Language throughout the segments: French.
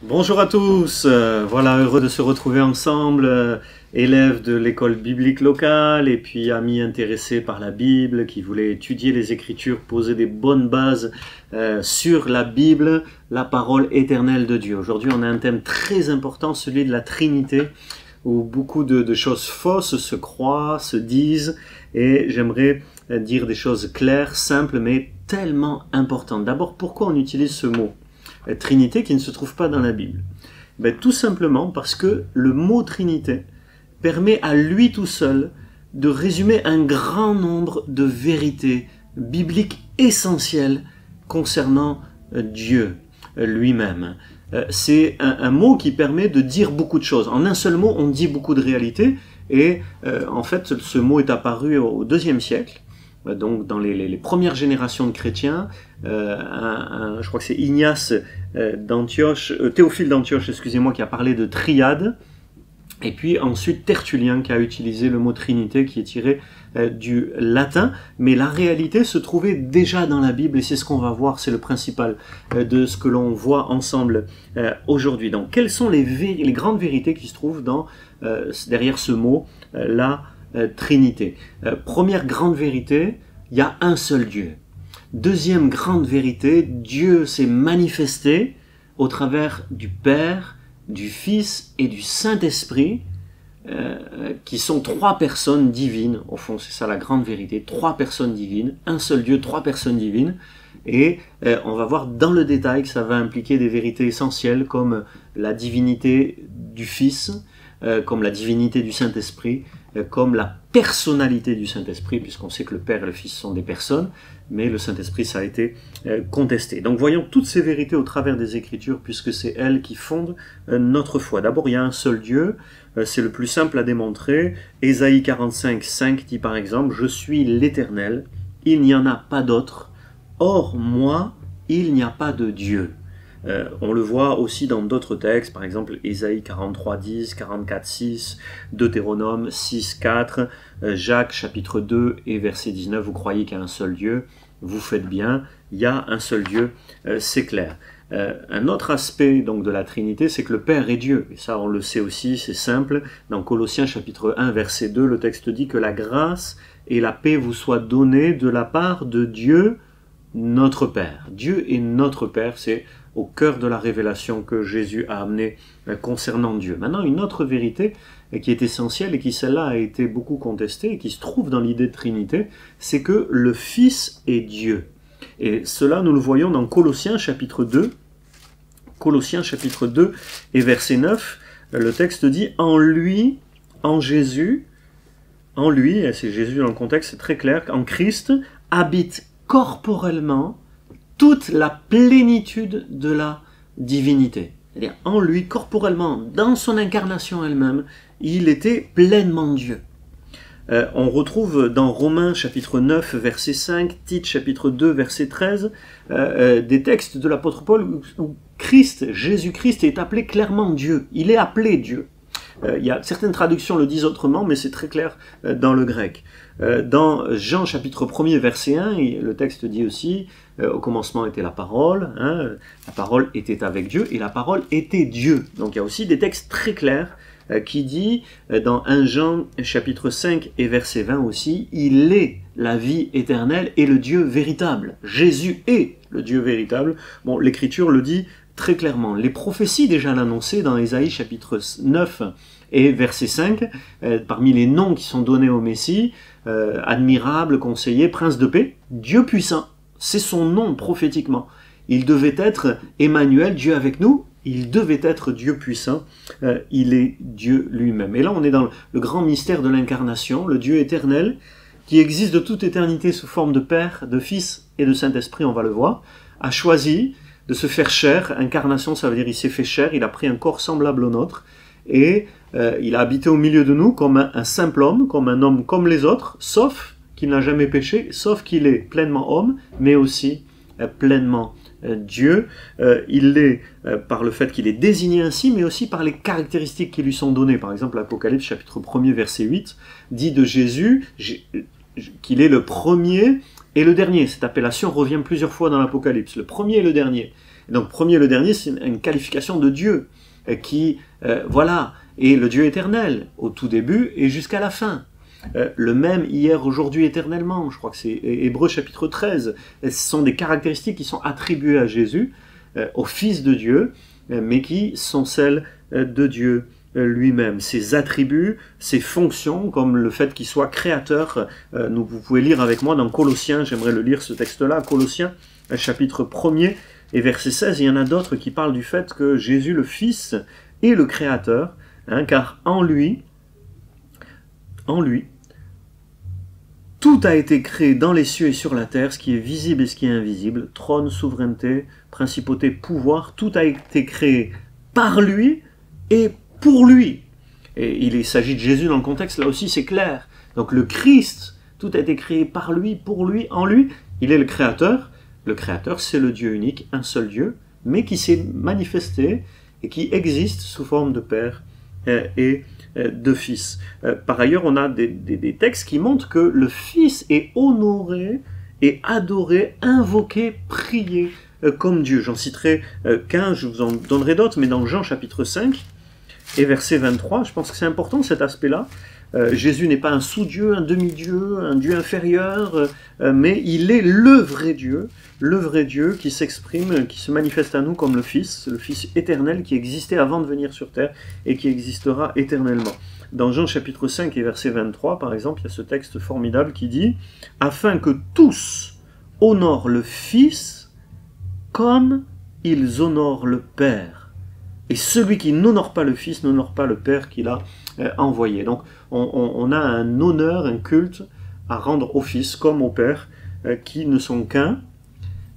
Bonjour à tous, voilà, heureux de se retrouver ensemble, élèves de l'école biblique locale et puis amis intéressés par la Bible qui voulaient étudier les Écritures, poser des bonnes bases sur la Bible, la parole éternelle de Dieu. Aujourd'hui, on a un thème très important, celui de la Trinité, où beaucoup de choses fausses se croient, se disent, et j'aimerais dire des choses claires, simples, mais tellement importantes. D'abord, pourquoi on utilise ce mot Trinité qui ne se trouve pas dans la Bible? Tout simplement parce que le mot Trinité permet à lui tout seul de résumer un grand nombre de vérités bibliques essentielles concernant Dieu lui-même. C'est un mot qui permet de dire beaucoup de choses. En un seul mot, on dit beaucoup de réalités, et en fait, ce mot est apparu au IIe siècle. Donc dans les premières générations de chrétiens, je crois que c'est Ignace d'Antioche, Théophile d'Antioche, excusez-moi, qui a parlé de triade, et puis ensuite Tertullien qui a utilisé le mot Trinité qui est tiré du latin, mais la réalité se trouvait déjà dans la Bible, et c'est ce qu'on va voir, c'est le principal de ce que l'on voit ensemble aujourd'hui. Donc quelles sont les grandes vérités qui se trouvent derrière ce mot, la Trinité? Première grande vérité, il y a un seul Dieu. Deuxième grande vérité, Dieu s'est manifesté au travers du Père, du Fils et du Saint-Esprit, qui sont trois personnes divines. Au fond, c'est ça la grande vérité, trois personnes divines, un seul Dieu, trois personnes divines. Et on va voir dans le détail que ça va impliquer des vérités essentielles comme la divinité du Fils, comme la divinité du Saint-Esprit, comme la personnalité du Saint-Esprit, puisqu'on sait que le Père et le Fils sont des personnes, mais le Saint-Esprit, ça a été contesté. Donc voyons toutes ces vérités au travers des Écritures, puisque c'est elles qui fondent notre foi. D'abord, il y a un seul Dieu, c'est le plus simple à démontrer. Ésaïe 45, 5 dit par exemple « Je suis l'Éternel, il n'y en a pas d'autre, or moi, il n'y a pas de Dieu ». On le voit aussi dans d'autres textes, par exemple Ésaïe 43, 10, 44, 6, Deutéronome 6, 4, Jacques chapitre 2 et verset 19, vous croyez qu'il y a un seul Dieu, vous faites bien, il y a un seul Dieu, c'est clair. Un autre aspect donc de la Trinité, c'est que le Père est Dieu, et ça on le sait aussi, c'est simple, dans Colossiens chapitre 1 verset 2, le texte dit que la grâce et la paix vous soient données de la part de Dieu, notre Père. Dieu est notre Père, c'est au cœur de la révélation que Jésus a amené concernant Dieu. Maintenant, une autre vérité qui est essentielle et qui, celle-là, a été beaucoup contestée et qui se trouve dans l'idée de Trinité, c'est que le Fils est Dieu. Et cela, nous le voyons dans Colossiens chapitre 2. Colossiens chapitre 2 et verset 9, le texte dit « En lui, en Jésus, en lui, et c'est Jésus dans le contexte, c'est très clair, en Christ, habite corporellement toute la plénitude de la divinité. » C'est-à-dire, en lui, corporellement, dans son incarnation elle-même, il était pleinement Dieu. On retrouve dans Romains chapitre 9, verset 5, Tite chapitre 2, verset 13, des textes de l'apôtre Paul où Christ, Jésus-Christ, est appelé clairement Dieu. Il est appelé Dieu. Il y a certaines traductions le disent autrement, mais c'est très clair dans le grec. Dans Jean chapitre 1er verset 1, le texte dit aussi au commencement était la parole, la parole était avec Dieu et la parole était Dieu. Donc il y a aussi des textes très clairs qui dit dans 1 Jean chapitre 5 et verset 20 aussi, il est la vie éternelle et le Dieu véritable. Jésus est le Dieu véritable. Bon, l'Écriture le dit très clairement. Les prophéties déjà l'annonçaient dans Ésaïe chapitre 9 et verset 5, parmi les noms qui sont donnés au Messie, admirable, conseiller, prince de paix, Dieu puissant, c'est son nom prophétiquement. Il devait être Emmanuel, Dieu avec nous, il devait être Dieu puissant, il est Dieu lui-même. Et là on est dans le grand mystère de l'incarnation, le Dieu éternel, qui existe de toute éternité sous forme de Père, de Fils et de Saint-Esprit, on va le voir, a choisi de se faire chair. Incarnation, ça veut dire il s'est fait chair, il a pris un corps semblable au nôtre, et il a habité au milieu de nous comme un simple homme, comme un homme comme les autres, sauf qu'il n'a jamais péché, sauf qu'il est pleinement homme, mais aussi pleinement Dieu. Il l'est par le fait qu'il est désigné ainsi, mais aussi par les caractéristiques qui lui sont données. Par exemple, l'Apocalypse chapitre 1er verset 8 dit de Jésus qu'il est le premier et le dernier. Cette appellation revient plusieurs fois dans l'Apocalypse, le premier et le dernier. Et donc, premier, le dernier, c'est une qualification de Dieu, qui, voilà, est le Dieu éternel, au tout début et jusqu'à la fin. Le même hier, aujourd'hui, éternellement. Je crois que c'est Hébreux chapitre 13. Ce sont des caractéristiques qui sont attribuées à Jésus, au Fils de Dieu, mais qui sont celles de Dieu lui-même. Ses attributs, ses fonctions, comme le fait qu'il soit créateur. Vous pouvez lire avec moi dans Colossiens, j'aimerais le lire ce texte-là, Colossiens chapitre 1er et verset 16. Il y en a d'autres qui parlent du fait que Jésus le Fils est le créateur, car en lui, tout a été créé dans les cieux et sur la terre, ce qui est visible et ce qui est invisible, trône, souveraineté, principauté, pouvoir, tout a été créé par lui et pour lui. Et il s'agit de Jésus dans le contexte, là aussi c'est clair. Donc le Christ, tout a été créé par lui, pour lui, en lui. Il est le créateur. Le créateur, c'est le Dieu unique, un seul Dieu, mais qui s'est manifesté et qui existe sous forme de Père et de Fils. Par ailleurs, on a des textes qui montrent que le Fils est honoré et adoré, invoqué, prié comme Dieu. J'en citerai qu'un, je vous en donnerai d'autres, mais dans Jean chapitre 5 et verset 23, je pense que c'est important cet aspect-là. Jésus n'est pas un sous-dieu, un demi-dieu, un Dieu inférieur, mais il est le vrai Dieu qui s'exprime, qui se manifeste à nous comme le Fils éternel qui existait avant de venir sur terre et qui existera éternellement. Dans Jean chapitre 5 et verset 23, par exemple, il y a ce texte formidable qui dit « Afin que tous honorent le Fils comme ils honorent le Père. Et celui qui n'honore pas le Fils n'honore pas le Père qu'il a envoyé. » Donc on a un honneur, un culte à rendre au Fils comme au Père, qui ne sont qu'un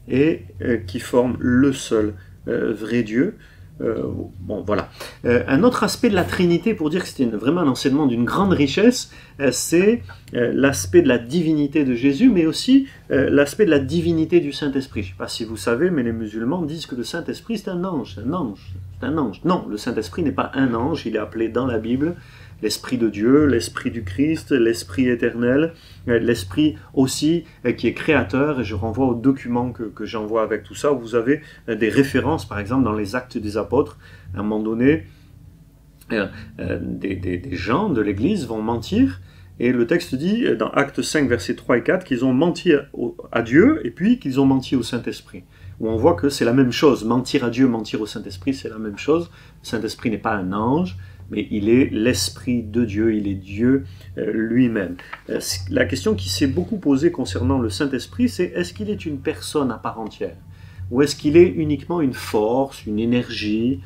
et qui forment le seul vrai Dieu. Bon, voilà. Un autre aspect de la Trinité, pour dire que c'était vraiment un enseignement d'une grande richesse, c'est l'aspect de la divinité de Jésus, mais aussi l'aspect de la divinité du Saint-Esprit. Je ne sais pas si vous savez, mais les musulmans disent que le Saint-Esprit c'est un ange, c'est un ange. Non, le Saint-Esprit n'est pas un ange, il est appelé dans la Bible l'Esprit de Dieu, l'Esprit du Christ, l'Esprit éternel, l'Esprit aussi qui est créateur, et je renvoie aux documents que j'envoie avec tout ça, où vous avez des références, par exemple dans les Actes des Apôtres, à un moment donné, des gens de l'Église vont mentir, et le texte dit, dans Actes 5, versets 3 et 4, qu'ils ont menti à Dieu, et puis qu'ils ont menti au Saint-Esprit. Où on voit que c'est la même chose, mentir à Dieu, mentir au Saint-Esprit, c'est la même chose. Le Saint-Esprit n'est pas un ange, mais il est l'Esprit de Dieu, il est Dieu lui-même. La question qui s'est beaucoup posée concernant le Saint-Esprit, c'est est-ce qu'il est une personne à part entière? Ou est-ce qu'il est uniquement une force, une énergie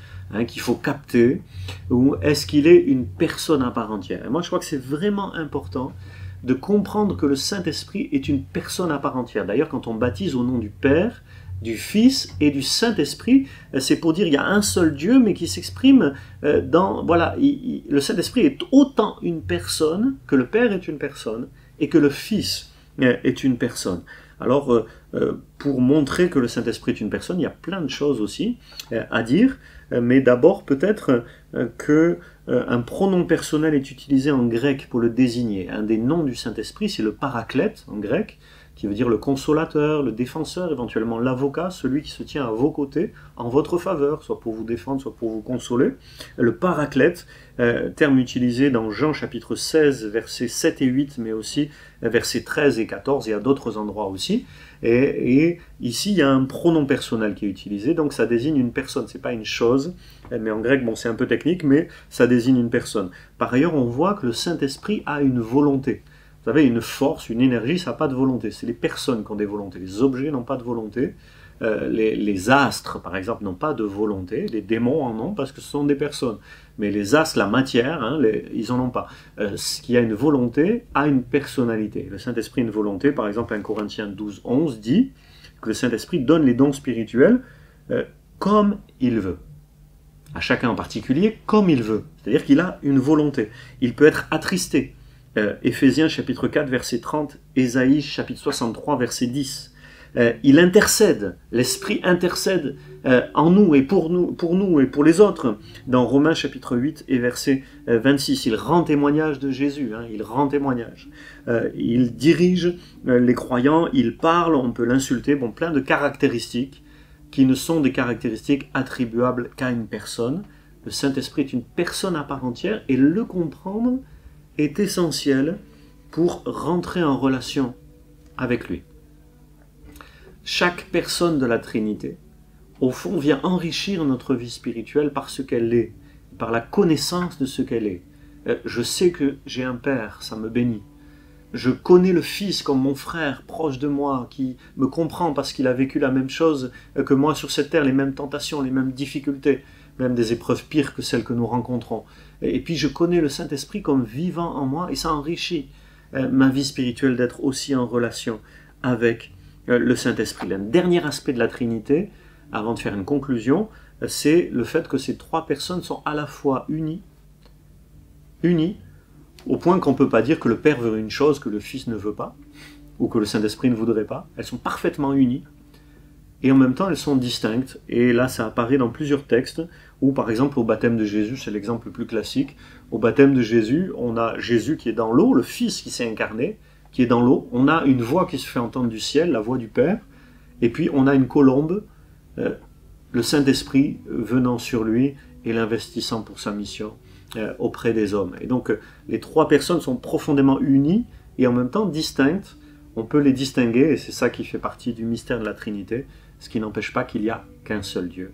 qu'il faut capter? Ou est-ce qu'il est une personne à part entière? Et moi je crois que c'est vraiment important de comprendre que le Saint-Esprit est une personne à part entière. D'ailleurs quand on baptise au nom du Père, du Fils et du Saint-Esprit, c'est pour dire qu'il y a un seul Dieu, mais qui s'exprime dans... Voilà, le Saint-Esprit est autant une personne que le Père est une personne, et que le Fils est une personne. Alors, pour montrer que le Saint-Esprit est une personne, il y a plein de choses aussi à dire, mais d'abord peut-être qu'un pronom personnel est utilisé en grec pour le désigner. Un des noms du Saint-Esprit, c'est le paraclète en grec, qui veut dire le consolateur, le défenseur, éventuellement l'avocat, celui qui se tient à vos côtés, en votre faveur, soit pour vous défendre, soit pour vous consoler. Le paraclète, terme utilisé dans Jean chapitre 16, versets 7 et 8, mais aussi versets 13 et 14, et à d'autres endroits aussi. Et ici, il y a un pronom personnel qui est utilisé, donc ça désigne une personne, c'est pas une chose, mais en grec, bon, c'est un peu technique, mais ça désigne une personne. Par ailleurs, on voit que le Saint-Esprit a une volonté. Vous savez, une force, une énergie, ça n'a pas de volonté. C'est les personnes qui ont des volontés. Les objets n'ont pas de volonté. Les astres, par exemple, n'ont pas de volonté. Les démons en ont parce que ce sont des personnes. Mais les astres, la matière, ils n'en ont pas. Ce qui a une volonté a une personnalité. Le Saint-Esprit a une volonté. Par exemple, 1 Corinthiens 12, 11 dit que le Saint-Esprit donne les dons spirituels comme il veut. À chacun en particulier, comme il veut. C'est-à-dire qu'il a une volonté. Il peut être attristé. Éphésiens chapitre 4 verset 30, Ésaïe chapitre 63 verset 10. Il intercède, l'Esprit intercède en nous et pour nous et pour les autres. Dans Romains chapitre 8 et verset 26, il rend témoignage de Jésus, il rend témoignage. Il dirige les croyants, il parle, on peut l'insulter, bon, plein de caractéristiques qui ne sont des caractéristiques attribuables qu'à une personne. Le Saint-Esprit est une personne à part entière et le comprendre est essentiel pour rentrer en relation avec lui. Chaque personne de la Trinité, au fond, vient enrichir notre vie spirituelle par ce qu'elle est, par la connaissance de ce qu'elle est. Je sais que j'ai un Père, ça me bénit. Je connais le Fils comme mon frère, proche de moi, qui me comprend parce qu'il a vécu la même chose que moi sur cette terre, les mêmes tentations, les mêmes difficultés, même des épreuves pires que celles que nous rencontrons. Et puis je connais le Saint-Esprit comme vivant en moi et ça enrichit ma vie spirituelle d'être aussi en relation avec le Saint-Esprit. Le dernier aspect de la Trinité, avant de faire une conclusion, c'est le fait que ces trois personnes sont à la fois unies, au point qu'on ne peut pas dire que le Père veut une chose que le Fils ne veut pas, ou que le Saint-Esprit ne voudrait pas. Elles sont parfaitement unies, et en même temps elles sont distinctes. Et là ça apparaît dans plusieurs textes, où par exemple au baptême de Jésus, c'est l'exemple le plus classique, au baptême de Jésus, on a Jésus qui est dans l'eau, le Fils qui s'est incarné, qui est dans l'eau, on a une voix qui se fait entendre du ciel, la voix du Père, et puis on a une colombe, le Saint-Esprit venant sur lui et l'investissant pour sa mission auprès des hommes. Et donc les trois personnes sont profondément unies et en même temps distinctes. On peut les distinguer et c'est ça qui fait partie du mystère de la Trinité, ce qui n'empêche pas qu'il n'y a qu'un seul Dieu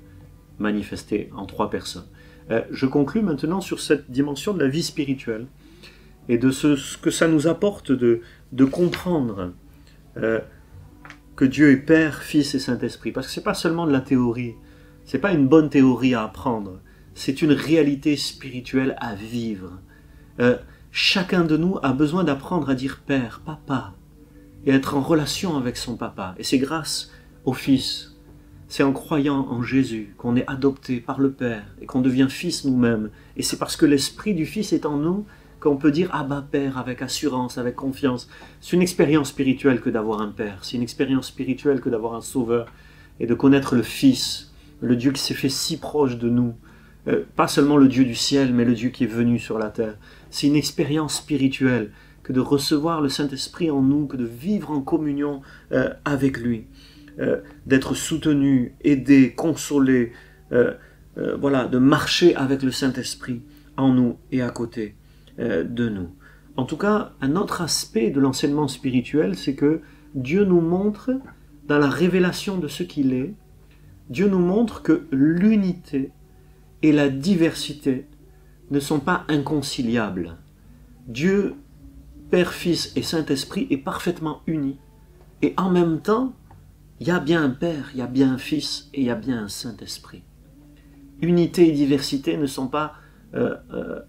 manifesté en trois personnes. Je conclus maintenant sur cette dimension de la vie spirituelle et de ce que ça nous apporte de comprendre que Dieu est Père, Fils et Saint-Esprit. Parce que ce n'est pas seulement de la théorie, ce n'est pas une bonne théorie à apprendre, c'est une réalité spirituelle à vivre. Chacun de nous a besoin d'apprendre à dire Père, Papa, et être en relation avec son Papa. Et c'est grâce au Fils, c'est en croyant en Jésus qu'on est adopté par le Père et qu'on devient Fils nous-mêmes. Et c'est parce que l'Esprit du Fils est en nous qu'on peut dire Abba Père avec assurance, avec confiance. C'est une expérience spirituelle que d'avoir un Père, c'est une expérience spirituelle que d'avoir un Sauveur et de connaître le Fils, le Dieu qui s'est fait si proche de nous. Pas seulement le Dieu du ciel, mais le Dieu qui est venu sur la terre. C'est une expérience spirituelle que de recevoir le Saint-Esprit en nous, que de vivre en communion avec lui, d'être soutenu, aidé, consolé, voilà, de marcher avec le Saint-Esprit en nous et à côté de nous. En tout cas, un autre aspect de l'enseignement spirituel, c'est que Dieu nous montre, dans la révélation de ce qu'il est, Dieu nous montre que l'unité et la diversité ne sont pas inconciliables. Dieu, Père, Fils et Saint-Esprit est parfaitement uni. Et en même temps, il y a bien un Père, il y a bien un Fils et il y a bien un Saint-Esprit. Unité et diversité ne sont pas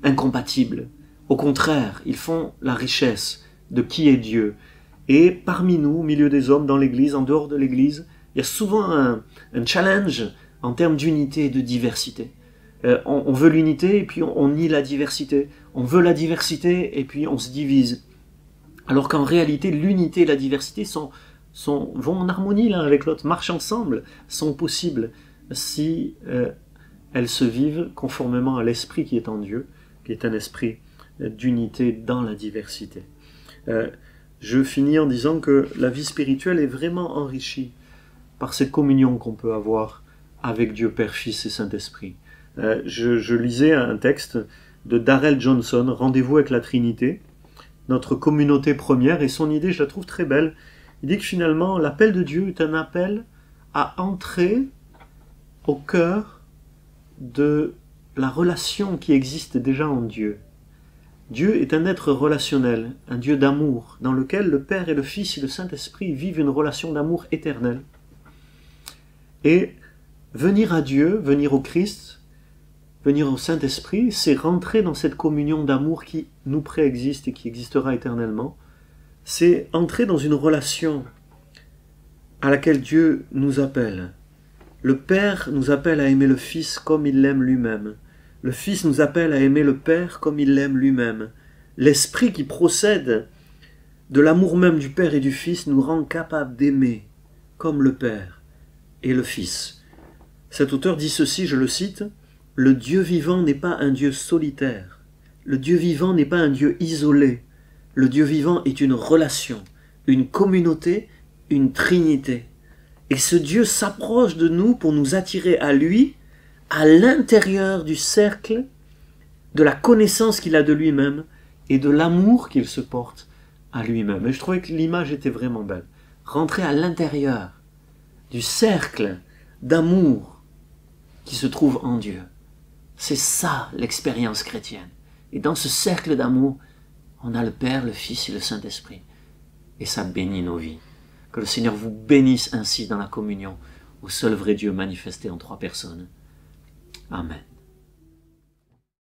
incompatibles. Au contraire, ils font la richesse de qui est Dieu. Et parmi nous, au milieu des hommes, dans l'Église, en dehors de l'Église, il y a souvent un challenge en termes d'unité et de diversité. On veut l'unité et puis on nie la diversité. On veut la diversité et puis on se divise. Alors qu'en réalité, l'unité et la diversité vont en harmonie l'un avec l'autre, marchent ensemble, sont possibles si elles se vivent conformément à l'esprit qui est en Dieu, qui est un esprit d'unité dans la diversité. Je finis en disant que la vie spirituelle est vraiment enrichie par cette communion qu'on peut avoir avec Dieu Père, Fils et Saint-Esprit. Je lisais un texte de Darrell Johnson, Rendez-vous avec la Trinité, notre communauté première, et son idée, je la trouve très belle. Il dit que finalement, l'appel de Dieu est un appel à entrer au cœur de la relation qui existe déjà en Dieu. Dieu est un être relationnel, un Dieu d'amour, dans lequel le Père et le Fils et le Saint-Esprit vivent une relation d'amour éternelle. Et venir à Dieu, venir au Christ, venir au Saint-Esprit, c'est rentrer dans cette communion d'amour qui nous préexiste et qui existera éternellement. C'est entrer dans une relation à laquelle Dieu nous appelle. Le Père nous appelle à aimer le Fils comme il l'aime lui-même. Le Fils nous appelle à aimer le Père comme il l'aime lui-même. L'Esprit qui procède de l'amour même du Père et du Fils nous rend capables d'aimer comme le Père et le Fils. Cet auteur dit ceci, je le cite, « Le Dieu vivant n'est pas un Dieu solitaire. Le Dieu vivant n'est pas un Dieu isolé. Le Dieu vivant est une relation, une communauté, une trinité. Et ce Dieu s'approche de nous pour nous attirer à lui, à l'intérieur du cercle de la connaissance qu'il a de lui-même et de l'amour qu'il se porte à lui-même. Et je trouvais que l'image était vraiment belle. Rentrer à l'intérieur du cercle d'amour qui se trouve en Dieu. C'est ça l'expérience chrétienne. Et dans ce cercle d'amour, on a le Père, le Fils et le Saint-Esprit. Et ça bénit nos vies. Que le Seigneur vous bénisse ainsi dans la communion au seul vrai Dieu manifesté en 3 personnes. Amen.